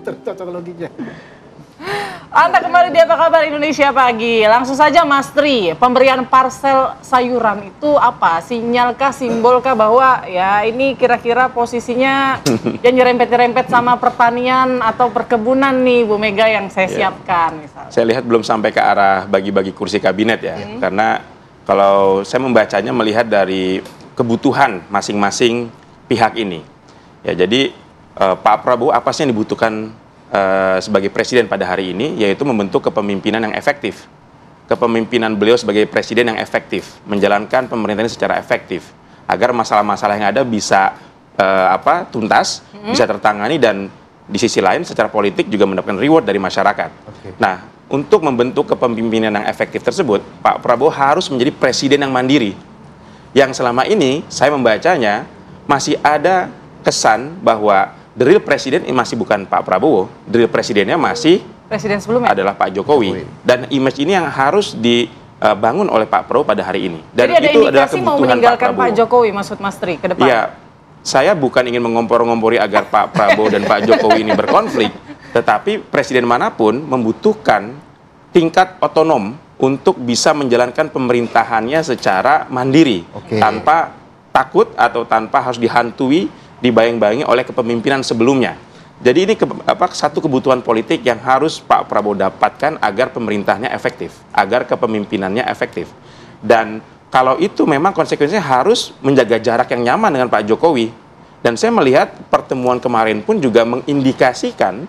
Cocok loginya. Anda kembali di Apa Kabar Indonesia Pagi. Langsung saja Mas Tri, pemberian parsel sayuran itu apa? Sinyalkah, simbolkah bahwa ya ini kira-kira posisinya yang nyerempet-nyerempet sama pertanian atau perkebunan nih Bu Mega yang saya siapkan misalnya. Saya lihat belum sampai ke arah bagi-bagi kursi kabinet ya. Karena kalau saya membacanya melihat dari kebutuhan masing-masing pihak ini. Ya, jadi Pak Prabowo apa sih yang dibutuhkan sebagai presiden pada hari ini, yaitu membentuk kepemimpinan yang efektif. Kepemimpinan beliau sebagai presiden yang efektif, menjalankan pemerintahan secara efektif, agar masalah-masalah yang ada bisa tuntas, bisa tertangani, dan di sisi lain secara politik juga mendapatkan reward dari masyarakat. Nah, untuk membentuk kepemimpinan yang efektif tersebut, Pak Prabowo harus menjadi presiden yang mandiri. Yang selama ini saya membacanya masih ada kesan bahwa the real presiden masih bukan Pak Prabowo, the real presidennya masih Presiden sebelumnya adalah Pak Jokowi. Dan image ini yang harus dibangun oleh Pak Prabowo pada hari ini. Dan jadi ada itu adalah indikasi kebutuhan mau meninggalkan Pak Jokowi, maksud Mas Tri ke depan? Iya, saya bukan ingin mengompor-ngompori agar Pak Prabowo dan Pak Jokowi ini berkonflik, tetapi presiden manapun membutuhkan tingkat otonom untuk bisa menjalankan pemerintahannya secara mandiri, tanpa takut atau tanpa harus dihantui, dibayang-bayangi oleh kepemimpinan sebelumnya. Jadi ini satu kebutuhan politik yang harus Pak Prabowo dapatkan agar pemerintahnya efektif, agar kepemimpinannya efektif. Dan kalau itu memang konsekuensinya harus menjaga jarak yang nyaman dengan Pak Jokowi. Dan saya melihat pertemuan kemarin pun juga mengindikasikan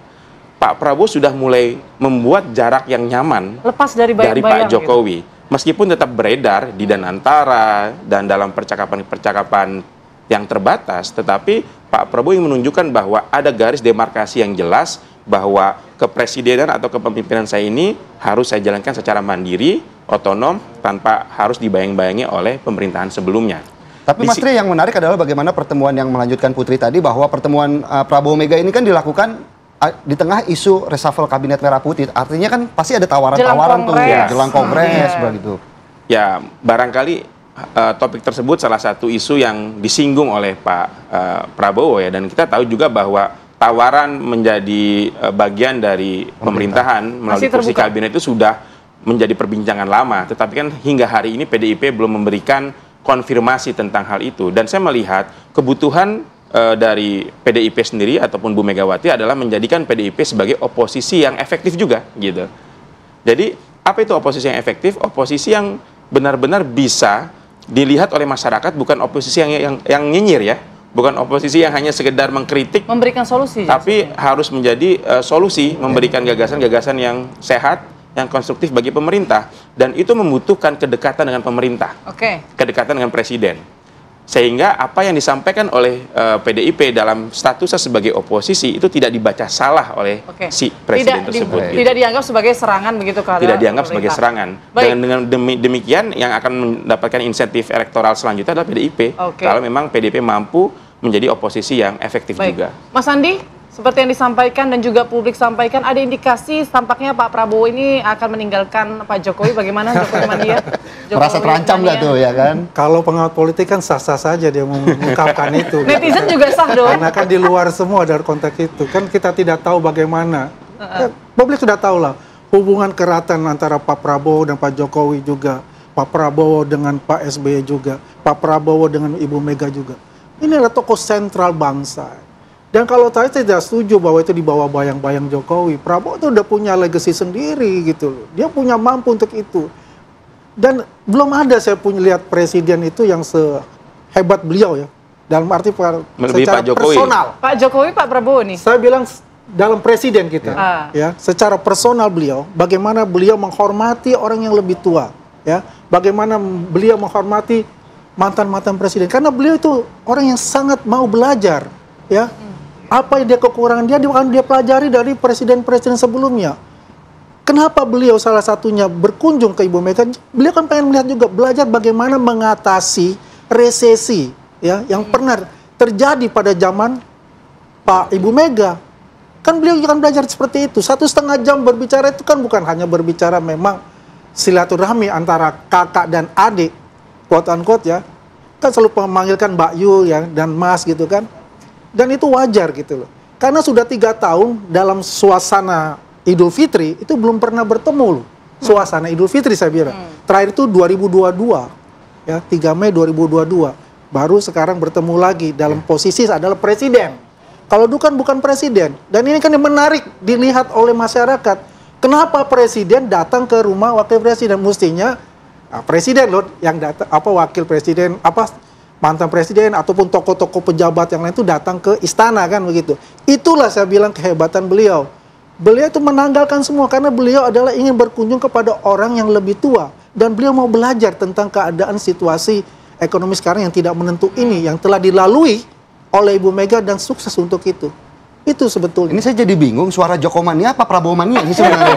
Pak Prabowo sudah mulai membuat jarak yang nyaman lepas dari Pak Jokowi. Gitu. Meskipun tetap beredar di dan antara dan dalam percakapan-percakapan yang terbatas, tetapi Pak Prabowo ingin menunjukkan bahwa ada garis demarkasi yang jelas bahwa kepresidenan atau kepemimpinan saya ini harus saya jalankan secara mandiri, otonom, tanpa harus dibayang-bayangi oleh pemerintahan sebelumnya. Tapi Mas Tri, yang menarik adalah bagaimana pertemuan yang melanjutkan Putri tadi, bahwa pertemuan Prabowo Mega ini kan dilakukan di tengah isu reshuffle kabinet merah putih. Artinya kan pasti ada tawaran-tawaran tuh jelang kongres begitu. Ya, barangkali topik tersebut salah satu isu yang disinggung oleh Pak Prabowo ya, dan kita tahu juga bahwa tawaran menjadi bagian dari pemerintahan melalui kursi kabinet itu sudah menjadi perbincangan lama, tetapi kan hingga hari ini PDIP belum memberikan konfirmasi tentang hal itu. Dan saya melihat kebutuhan dari PDIP sendiri ataupun Bu Megawati adalah menjadikan PDIP sebagai oposisi yang efektif juga gitu. Jadi apa itu oposisi yang efektif? Oposisi yang benar-benar bisa dilihat oleh masyarakat, bukan oposisi yang nyinyir ya, bukan oposisi yang hanya sekedar mengkritik, memberikan solusi, tapi harus menjadi solusi, memberikan gagasan-gagasan yang sehat, yang konstruktif bagi pemerintah, dan itu membutuhkan kedekatan dengan pemerintah, kedekatan dengan presiden, sehingga apa yang disampaikan oleh PDIP dalam statusnya sebagai oposisi itu tidak dibaca salah oleh si presiden tersebut. Tidak dianggap sebagai serangan begitu kan? Tidak dianggap sebagai serangan. Dengan demikian yang akan mendapatkan insentif elektoral selanjutnya adalah PDIP. Kalau memang PDIP mampu menjadi oposisi yang efektif juga. Mas Andi, seperti yang disampaikan dan juga publik sampaikan, ada indikasi tampaknya Pak Prabowo ini akan meninggalkan Pak Jokowi. Bagaimana Jokowi mania? Merasa terancam nggak tuh ya kan? Kalau pengawat politik kan sah-sah saja dia mengungkapkan itu. Netizen juga sah dong. Karena kan di luar semua dari konteks itu. Kan kita tidak tahu bagaimana. Publik sudah tahu lah hubungan keratan antara Pak Prabowo dan Pak Jokowi juga. Pak Prabowo dengan Pak SBY juga. Pak Prabowo dengan Ibu Mega juga. Ini adalah tokoh sentral bangsa. Dan kalau saya tidak setuju bahwa itu dibawa bayang-bayang Jokowi, Prabowo itu udah punya legacy sendiri gitu loh. Dia punya mampu untuk itu. Dan belum ada saya lihat presiden itu yang sehebat beliau ya. Dalam arti secara personal. Pak Jokowi, Pak Prabowo nih. Saya bilang dalam presiden kita, ya, secara personal beliau, bagaimana beliau menghormati orang yang lebih tua, ya, bagaimana beliau menghormati mantan-mantan presiden. Karena beliau itu orang yang sangat mau belajar, ya. Apa yang kekurangan dia akan dia pelajari dari presiden-presiden sebelumnya. Kenapa beliau salah satunya berkunjung ke Ibu Mega? Beliau kan pengen melihat juga, belajar bagaimana mengatasi resesi ya yang pernah terjadi pada zaman Pak Ibu Mega. Kan beliau akan belajar seperti itu. 1,5 jam berbicara itu kan bukan hanya berbicara memang silaturahmi antara kakak dan adik, quote unquote ya. Kan selalu memanggilkan Mbak Yu ya dan Mas gitu kan. Dan itu wajar gitu loh. Karena sudah 3 tahun dalam suasana Idul Fitri itu belum pernah bertemu loh. Suasana Idul Fitri saya bilang. Terakhir itu 2022, ya 3 Mei 2022. Baru sekarang bertemu lagi dalam posisi adalah presiden. Kalau dulu kan bukan presiden. Dan ini kan yang menarik dilihat oleh masyarakat. Kenapa presiden datang ke rumah wakil presiden? Mestinya presiden loh yang datang, wakil presiden, mantan presiden ataupun tokoh-tokoh pejabat yang lain itu datang ke istana kan begitu. Itulah saya bilang kehebatan beliau. Beliau itu menanggalkan semua karena beliau adalah ingin berkunjung kepada orang yang lebih tua. Dan beliau mau belajar tentang keadaan situasi ekonomi sekarang yang tidak menentu ini, yang telah dilalui oleh Ibu Mega dan sukses untuk itu. Itu sebetulnya. Ini saya jadi bingung, suara Joko mania apa Prabowo mania ini sebenarnya?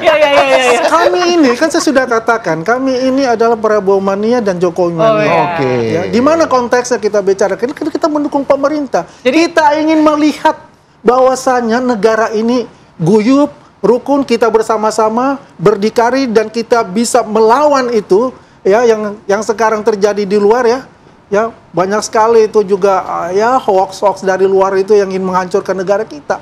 Iya. Kami ini, kan saya sudah katakan, kami ini adalah Prabowo mania dan Jokowi mania. Oke. Ya, di mana konteksnya kita bicara? Karena kita mendukung pemerintah. Jadi kita ingin melihat bahwasannya negara ini guyup, rukun, kita bersama-sama berdikari dan kita bisa melawan itu, ya yang sekarang terjadi di luar ya. Ya, banyak sekali itu juga ya hoax dari luar itu yang ingin menghancurkan negara kita.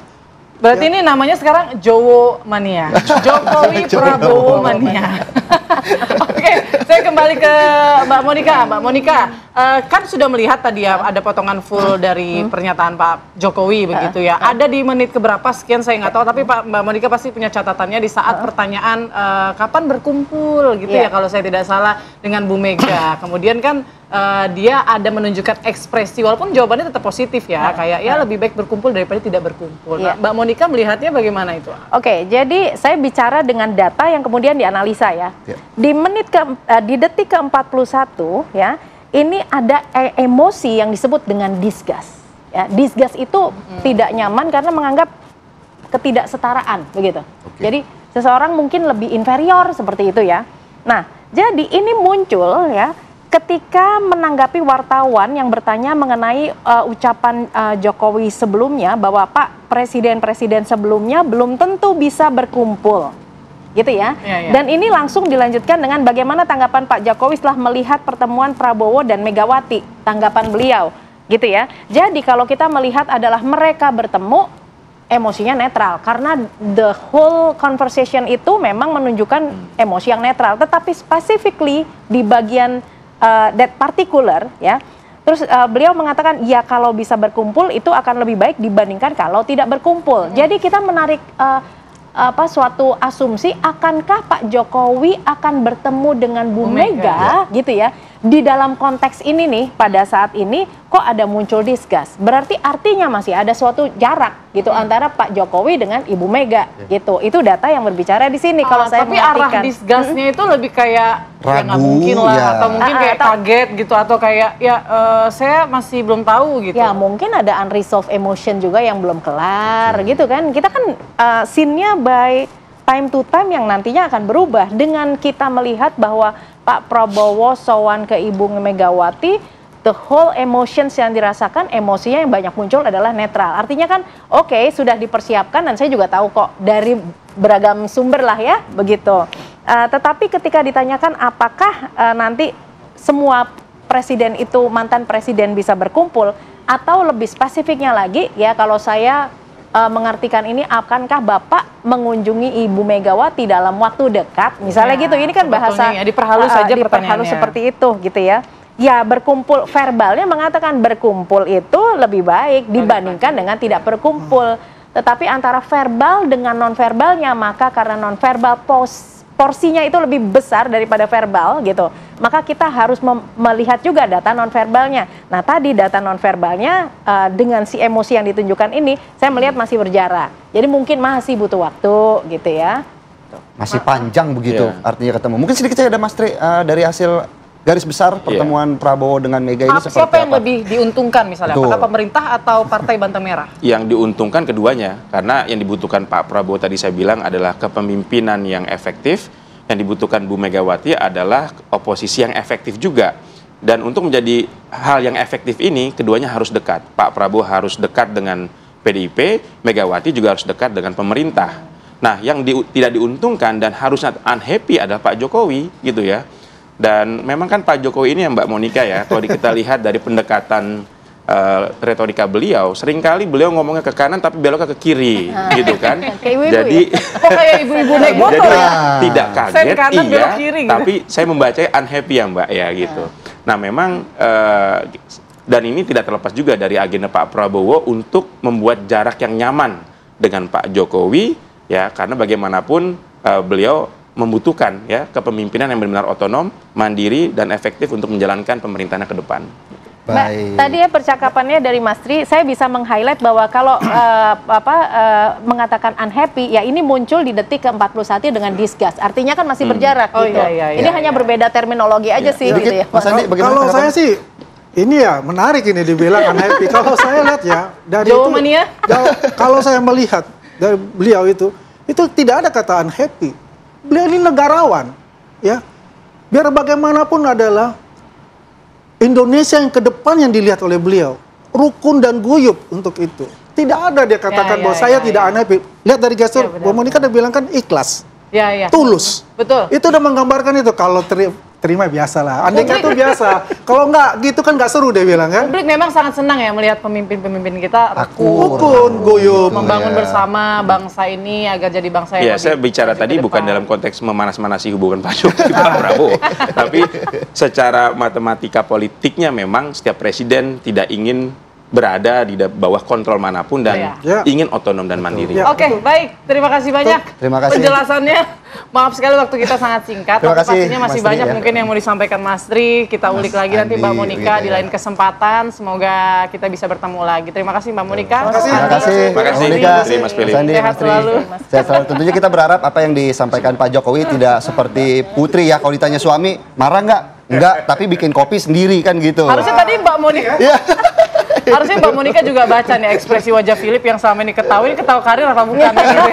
Berarti ini namanya sekarang Jowo mania. Jokowi Prabowo mania. Oke, saya kembali ke Mbak Monica. Mbak Monica, kan sudah melihat tadi ya ada potongan full dari pernyataan Pak Jokowi begitu ya. Ada di menit keberapa sekian saya nggak tahu, tapi Mbak Monica pasti punya catatannya di saat pertanyaan kapan berkumpul gitu ya kalau saya tidak salah dengan Bu Mega. Kemudian kan dia ada menunjukkan ekspresi walaupun jawabannya tetap positif ya, kayak ya lebih baik berkumpul daripada tidak berkumpul. Nah, Mbak Monica melihatnya bagaimana itu? Oke, jadi saya bicara dengan data yang kemudian dianalisa ya. Di di detik ke-41 ya, ini ada emosi yang disebut dengan disgust. Ya, disgust itu tidak nyaman karena menganggap ketidaksetaraan begitu. Jadi seseorang mungkin lebih inferior seperti itu ya. Nah, jadi ini muncul ya ketika menanggapi wartawan yang bertanya mengenai ucapan Jokowi sebelumnya bahwa Pak presiden-presiden sebelumnya belum tentu bisa berkumpul, gitu ya. Dan ini langsung dilanjutkan dengan bagaimana tanggapan Pak Jokowi setelah melihat pertemuan Prabowo dan Megawati, tanggapan beliau, gitu ya. Jadi kalau kita melihat adalah mereka bertemu, emosinya netral karena the whole conversation itu memang menunjukkan emosi yang netral, tetapi specifically di bagian that particular ya. Terus beliau mengatakan ya kalau bisa berkumpul itu akan lebih baik dibandingkan kalau tidak berkumpul. Jadi kita menarik suatu asumsi akankah Pak Jokowi akan bertemu dengan Bu Mega gitu ya. Di dalam konteks ini nih pada saat ini kok ada muncul disgust. Berarti artinya masih ada suatu jarak gitu antara Pak Jokowi dengan Ibu Mega gitu. Itu data yang berbicara di sini kalau saya tapi arah disgustnya itu lebih kayak ragu, nggak mungkin lah atau mungkin kayak kaget gitu atau kayak ya saya masih belum tahu gitu. Ya mungkin ada unresolved emotion juga yang belum kelar gitu kan. Kita kan scene-nya by time to time yang nantinya akan berubah dengan kita melihat bahwa Pak Prabowo sowan ke Ibu Megawati, the whole emotions yang dirasakan, emosinya yang banyak muncul adalah netral. Artinya kan oke, sudah dipersiapkan dan saya juga tahu kok dari beragam sumber lah ya begitu. Tetapi ketika ditanyakan apakah nanti semua presiden itu mantan presiden bisa berkumpul atau lebih spesifiknya lagi ya kalau saya mengartikan ini akankah Bapak mengunjungi Ibu Megawati dalam waktu dekat misalnya gitu. Ini kan bahasa ya, diperhalus saja diperhalus seperti itu gitu ya. Ya berkumpul, verbalnya mengatakan berkumpul itu lebih baik dibandingkan dengan tidak berkumpul. Tetapi antara verbal dengan non-verbalnya, maka karena non-verbal porsinya itu lebih besar daripada verbal gitu. Maka kita harus melihat juga data non-verbalnya. Nah tadi data non-verbalnya dengan si emosi yang ditunjukkan ini, saya melihat masih berjarak. Jadi mungkin masih butuh waktu gitu ya. Masih panjang begitu artinya ketemu. Mungkin sedikit saya ada Mas Tri dari hasil garis besar pertemuan Prabowo dengan Mega ini seperti siapa yang lebih diuntungkan misalnya? Apakah pemerintah atau Partai Banteng Merah? Yang diuntungkan keduanya, karena yang dibutuhkan Pak Prabowo tadi saya bilang adalah kepemimpinan yang efektif, yang dibutuhkan Bu Megawati adalah oposisi yang efektif juga. Dan untuk menjadi hal yang efektif ini, keduanya harus dekat. Pak Prabowo harus dekat dengan PDIP, Megawati juga harus dekat dengan pemerintah. Nah, yang tidak diuntungkan dan harusnya unhappy adalah Pak Jokowi, gitu ya. Dan memang kan Pak Jokowi ini ya Mbak Monica ya, kalau kita lihat dari pendekatan retorika beliau, seringkali beliau ngomongnya ke kanan tapi beloknya ke kiri, gitu kan. Kayak ibu-ibu Jadi, kayak ibu-ibu naik motor jadi ya. tidak kaget, Sen kanan, iya, belok kiri, gitu. tapi saya membacanya unhappy ya Mbak, ya gitu. Nah memang, dan ini tidak terlepas juga dari agenda Pak Prabowo untuk membuat jarak yang nyaman dengan Pak Jokowi, ya karena bagaimanapun beliau membutuhkan ya kepemimpinan yang benar-benar otonom, mandiri, dan efektif untuk menjalankan pemerintahannya ke depan. Mbak, tadi ya percakapannya dari Mas Tri, saya bisa meng-highlight bahwa kalau mengatakan unhappy, ya ini muncul di detik ke-41 dengan discuss. Artinya kan masih berjarak gitu. Ini hanya berbeda terminologi aja sih gitu ya. Mas Andi, Kalau saya sih, ini ya menarik ini dibilang unhappy. Kalau saya lihat ya, dari kalau saya melihat dari beliau itu tidak ada kata unhappy. Beliau ini negarawan, ya. Biar bagaimanapun adalah Indonesia yang ke depan yang dilihat oleh beliau, rukun dan guyup untuk itu. Tidak ada dia katakan bahwa saya tidak unhappy. Lihat dari gestur, Bu Monica udah bilang kan ikhlas, tulus. Betul. Itu udah menggambarkan itu. Kalau terima biasa lah. Andainya itu biasa. Kalau nggak gitu kan nggak seru dia bilang kan. Publik memang sangat senang ya melihat pemimpin-pemimpin kita rukun, guyup, membangun bersama bangsa ini agar jadi bangsa yang saya bicara tadi bukan dalam konteks memanas-manasi hubungan Pak Jokowi Pak Prabowo, tapi secara matematika politiknya memang setiap presiden tidak ingin berada di bawah kontrol manapun dan ingin otonom dan mandiri. Oke, baik. Terima kasih banyak. Terima kasih. Penjelasannya. Maaf sekali waktu kita sangat singkat. Terima Tapi kasih, pastinya masih Mas Tri, banyak ya. mungkin yang mau disampaikan Mas Tri. Kita ulik lagi nanti Mbak Monica di lain kesempatan. Semoga kita bisa bertemu lagi. Terima kasih Mbak Monica. Terima kasih. Terima kasih. Monica. Mas Philip. Sandi, Sehat Mas Tri. selalu. Sehat selalu. Tentunya kita berharap apa yang disampaikan Pak Jokowi tidak seperti Putri ya. Kalau ditanya suami, marah nggak? Enggak, tapi bikin kopi sendiri kan gitu. Harusnya tadi Mbak Monica. Harusnya Mbak Monica juga baca nih ekspresi wajah Philip yang selama ini ketahui, ini ketawa karir apa bukan? Gitu.